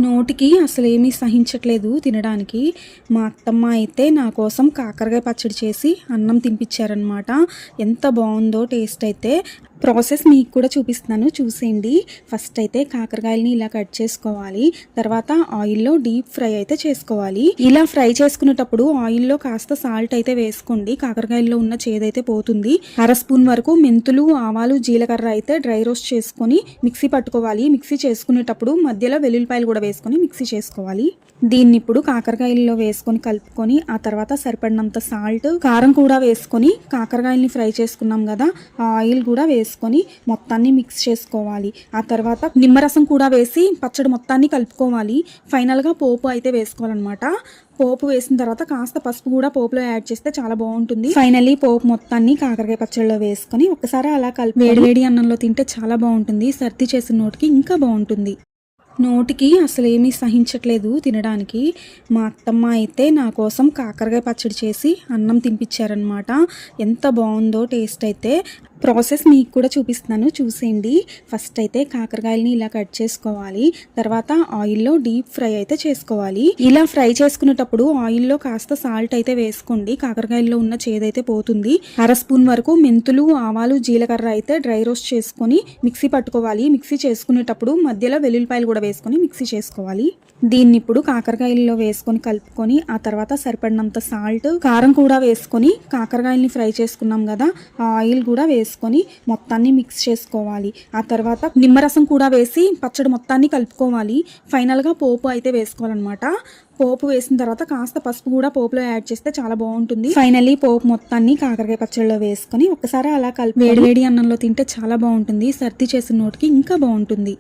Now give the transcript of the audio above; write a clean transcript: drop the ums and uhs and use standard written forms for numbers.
నోటికి అసలేమీ సహించట్లేదు తినడానికి. మా అత్తమ్మ అయితే నా కోసం కాకరకాయ పచ్చడి చేసి అన్నం తినిపించారనమాట. ఎంత బాగుందో టేస్ట్ అయితే. ప్రాసెస్ మీకు కూడా చూపిస్తున్నాను, చూసేయండి. ఫస్ట్ అయితే కాకరకాయలని ఇలా కట్ చేసుకోవాలి. తర్వాత ఆయిల్లో డీప్ ఫ్రై అయితే చేసుకోవాలి. ఇలా ఫ్రై చేసుకునేటప్పుడు ఆయిల్లో కాస్త సాల్ట్ అయితే వేసుకోండి, కాకరకాయల్లో ఉన్న చేదైతే పోతుంది. అర స్పూన్ వరకు మెంతులు, ఆవాలు, జీలకర్ర అయితే డ్రై రోస్ట్ చేసుకొని మిక్సీ పట్టుకోవాలి. మిక్సీ చేసుకునేటప్పుడు మధ్యలో వెల్లుల్లిపాయలు కూడా వేసుకొని మిక్సీ చేసుకోవాలి. దీన్ని ఇప్పుడు కాకరకాయల్లో వేసుకొని కలుపుకొని ఆ తర్వాత సరిపడినంత సాల్ట్, కారం కూడా వేసుకొని కాకరకాయల్ని ఫ్రై చేసుకున్నాం కదా, ఆ ఆయిల్ కూడా వేసుకొని మొత్తాన్ని మిక్స్ చేసుకోవాలి. ఆ తర్వాత నిమ్మరసం కూడా వేసి పచ్చడి మొత్తాన్ని కలుపుకోవాలి. ఫైనల్గా పోపు అయితే వేసుకోవాలన్నమాట. పోపు వేసిన తర్వాత కాస్త పసుపు కూడా పోపులో యాడ్ చేస్తే చాలా బాగుంటుంది. ఫైనల్లీ పోపు మొత్తాన్ని కాకరకాయ పచ్చడిలో వేసుకొని ఒకసారి అలా కలిపి వేడి అన్నంలో తింటే చాలా బాగుంటుంది. సర్ది చేసిన నోటికి ఇంకా బాగుంటుంది. నోటికి అసలేమీ సహించట్లేదు తినడానికి. మా అత్తమ్మ అయితే నా కోసం కాకరకాయ పచ్చడి చేసి అన్నం తినిపించారనమాట. ఎంత బాగుందో టేస్ట్ అయితే. ప్రాసెస్ మీకు కూడా చూపిస్తున్నాను, చూసేయండి. ఫస్ట్ అయితే కాకరకాయలని ఇలా కట్ చేసుకోవాలి. తర్వాత ఆయిల్లో డీప్ ఫ్రై అయితే చేసుకోవాలి. ఇలా ఫ్రై చేసుకునేటప్పుడు ఆయిల్లో కాస్త సాల్ట్ అయితే వేసుకోండి, కాకరకాయల్లో ఉన్న చేదైతే పోతుంది. అర స్పూన్ వరకు మెంతులు, ఆవాలు, జీలకర్ర అయితే డ్రై రోస్ట్ చేసుకొని మిక్సీ పట్టుకోవాలి. మిక్సీ చేసుకునేటప్పుడు మధ్యలో వెల్లుల్లిపాయలు కూడా వేసుకొని మిక్సీ చేసుకోవాలి. దీన్ని ఇప్పుడు కాకరకాయల్లో వేసుకొని కలుపుకొని ఆ తర్వాత సరిపడినంత సాల్ట్, కారం కూడా వేసుకొని కాకరకాయల్ని ఫ్రై చేసుకున్నాం కదా, ఆ ఆయిల్ కూడా వేసుకొని మొత్తాన్ని మిక్స్ చేసుకోవాలి. ఆ తర్వాత నిమ్మరసం కూడా వేసి పచ్చడి మొత్తాన్ని కలుపుకోవాలి. ఫైనల్గా పోపు అయితే వేసుకోవాలన్నమాట. పోపు వేసిన తర్వాత కాస్త పసుపు కూడా పోపులో యాడ్ చేస్తే చాలా బాగుంటుంది. ఫైనల్లీ పోపు మొత్తాన్ని కాకరకాయ పచ్చడిలో వేసుకొని ఒకసారి అలా కలిపి వేడి అన్నంలో తింటే చాలా బాగుంటుంది. సర్ది చేసిన నోటికి ఇంకా బాగుంటుంది.